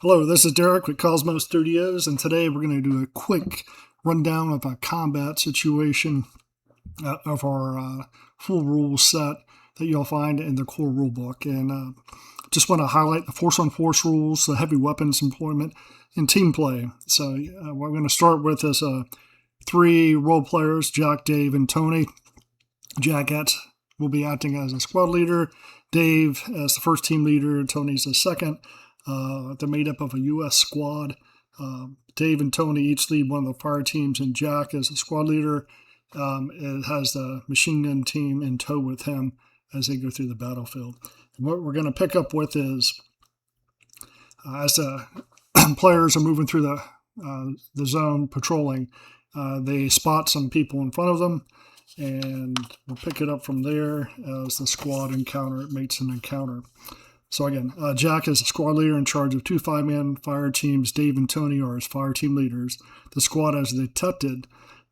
Hello, this is Derek with Cosmo Studios, and today we're going to do a quick rundown of a combat situation of our full rules set that you'll find in the core rulebook. And just want to highlight the force-on-force rules, the heavy weapons employment, and team play. So what we're going to start with is three role players, Jack, Dave, and Tony. Jack will be acting as a squad leader, Dave as the first team leader, Tony's the second. They're made up of a U.S. squad. Dave and Tony each lead one of the fire teams, and Jack as the squad leader it has the machine gun team in tow with him as they go through the battlefield. And what we're going to pick up with is as the players are moving through the zone patrolling, they spot some people in front of them, and we'll pick it up from there as the squad makes an encounter. So again, Jack is a squad leader in charge of two five-man fire teams. Dave and Tony are his fire team leaders. The squad has detected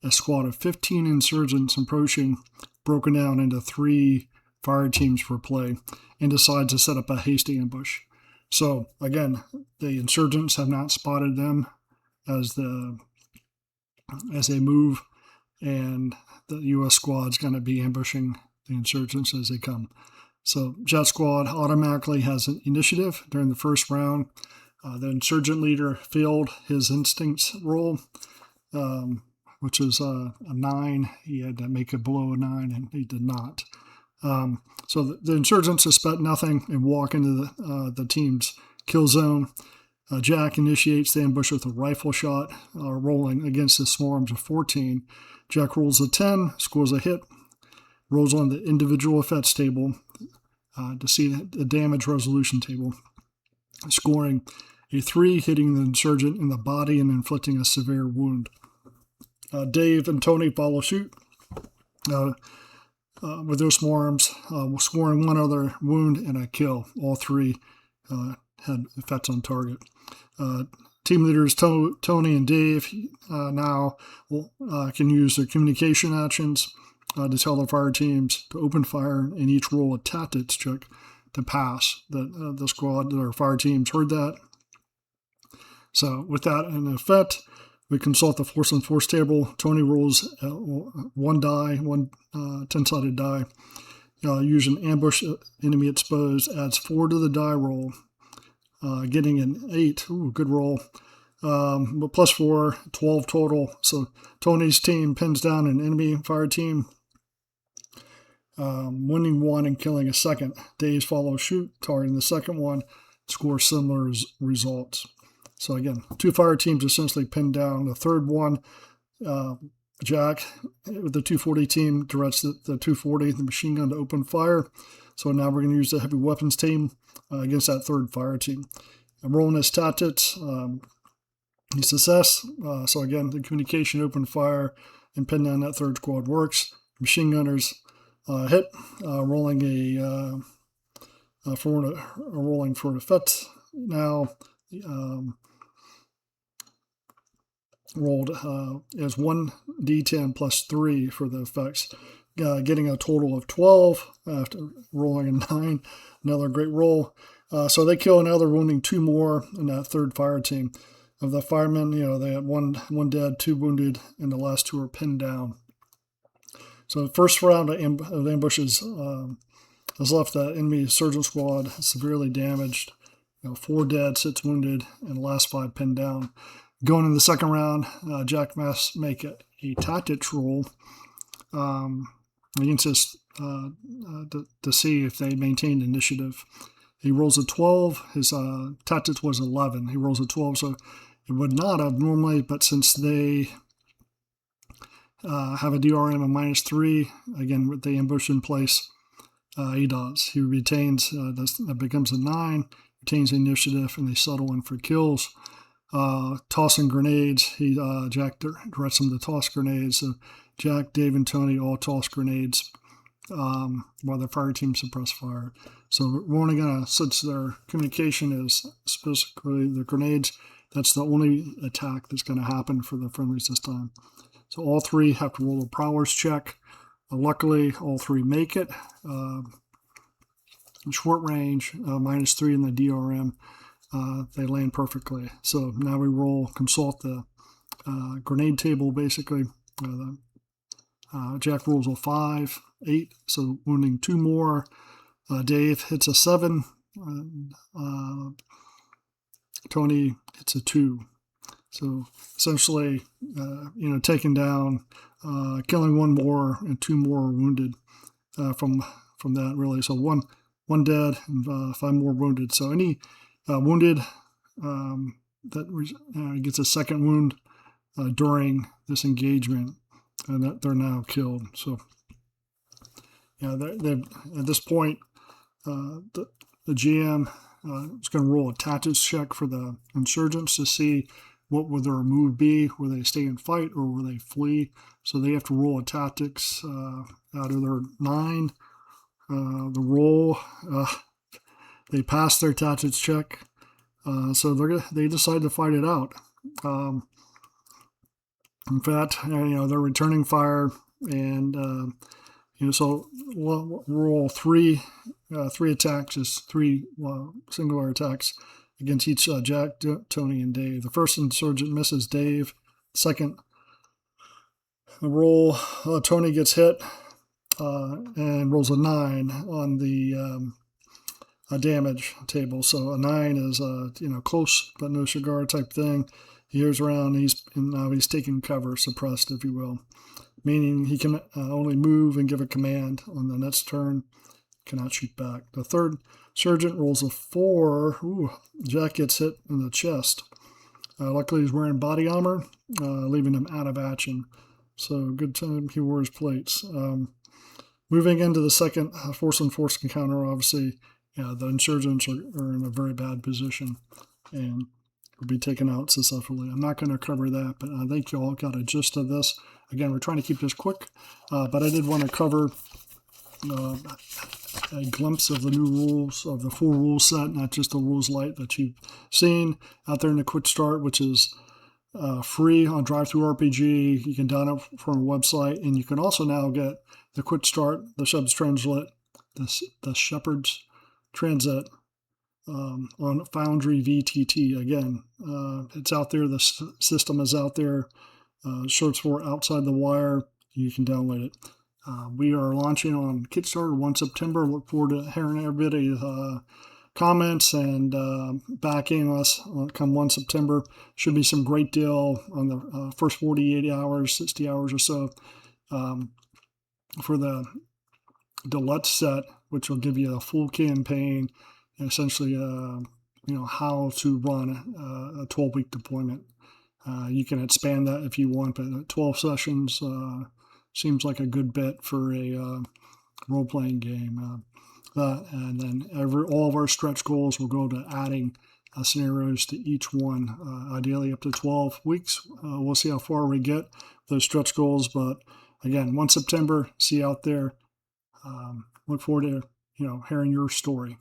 a squad of 15 insurgents approaching, broken down into three fire teams for play, and decides to set up a hasty ambush. So again, the insurgents have not spotted them as they move, and the U.S. squad's going to be ambushing the insurgents as they come. So Jet Squad automatically has an initiative during the first round. The insurgent leader failed his instincts roll, which is a 9. He had to make it below a 9, and he did not. So the insurgents suspect nothing and walk into the team's kill zone. Jack initiates the ambush with a rifle shot, rolling against the swarms of 14. Jack rolls a 10, scores a hit, rolls on the individual effects table to see the damage resolution table, scoring a 3, hitting the insurgent in the body and inflicting a severe wound. Dave and Tony follow suit with their swarms, scoring one other wound and a kill. All three had effects on target. Team leaders Tony and Dave now can use their communication actions to tell the fire teams to open fire and each roll a tactics check to pass. The squad, our fire teams heard that. So with that in effect, we consult the force on force table. Tony rolls one 10-sided die. Use an ambush enemy exposed, adds 4 to the die roll, getting an 8. Ooh, good roll. But plus 4, 12 total. So Tony's team pins down an enemy fire team, winning one and killing a second. Dave's follow shoot, targeting the second one, score similar results. So again, 2 fire teams essentially pinned down. The third one, Jack with the 240 team directs the 240, the machine gun, to open fire. So now we're going to use the heavy weapons team against that third fire team. I'm rolling his tactics. He success. So again, the communication, open fire, and pin down that third squad works. Machine gunners hit, rolling rolling for an effect. Now rolled as 1d10 plus 3 for the effects, getting a total of 12 after rolling a 9. Another great roll. So they kill another, wounding 2 more in that third fire team. Of the firemen, they had one dead, 2 wounded, and the last 2 are pinned down. So the first round of ambushes has left the enemy insurgent squad severely damaged. 4 dead, 6 wounded, and the last 5 pinned down. Going in the second round, Jack must make a tactics roll against this to see if they maintained initiative. He rolls a 12. His tactics was 11. He rolls a 12, so it would not have normally, but since they have a DRM of -3, again, with the ambush in place, he does. He retains, that becomes a 9, retains the initiative, and they settle in for kills. Tossing grenades, Jack directs them to toss grenades. So Jack, Dave, and Tony all toss grenades while the fire team suppress fire. So we're only going to, since their communication is specifically the grenades, that's the only attack that's going to happen for the friendlies this time. So all 3 have to roll a prowess check. Luckily, all 3 make it. Short range, -3 in the DRM. they land perfectly. So now we consult the grenade table, basically. Jack rolls a 5, 8, so wounding 2 more. Dave hits a 7. Tony hits a 2. So essentially, taking down, killing 1 more and 2 more wounded from that, really. So one dead and 5 more wounded. So any wounded that gets a second wound during this engagement, and that they're now killed. So they've at this point, the GM is going to roll a tactics check for the insurgents to see what would their move be. Will they stay and fight, or will they flee? So they have to roll a tactics out of their 9. The roll, they pass their tactics check, so they decide to fight it out. In fact, they're returning fire, and so we'll roll 3 attacks, is 3 singular attacks against each Jack, Tony, and Dave. The first insurgent misses Dave. Second roll, Tony gets hit and rolls a 9 on the damage table. So a 9 is close but no cigar type thing. He hears around. Now he's taking cover, suppressed, if you will, meaning he can only move and give a command on the next turn. Cannot shoot back. The third sergeant rolls a 4. Ooh, Jack gets hit in the chest. Luckily, he's wearing body armor, leaving him out of action. So good time he wore his plates. Moving into the second force-on-force encounter, obviously, the insurgents are in a very bad position and will be taken out successfully. I'm not going to cover that, but I think you all got a gist of this. Again, we're trying to keep this quick, but I did want to cover a glimpse of the new rules, of the full rule set, not just the rules light that you've seen out there in the Quick Start, which is free on Drive-Thru-RPG. You can download it from a website, and you can also now get the Quick Start, the Shepherd's Transit, the Shepherd's Transit on Foundry VTT. Again, it's out there. The system is out there. Shorts for Outside the Wire. You can download it. We are launching on Kickstarter 1 September. Look forward to hearing everybody's comments and backing us come 1 September. Should be some great deal on the first 48 hours, 60 hours or so for the Let's set, which will give you a full campaign, and essentially, how to run a 12-week deployment. You can expand that if you want, but 12 sessions seems like a good bet for a role-playing game. And then all of our stretch goals will go to adding scenarios to each one, ideally up to 12 weeks. We'll see how far we get those stretch goals, but again, 1 September, see you out there. Look forward to hearing your story.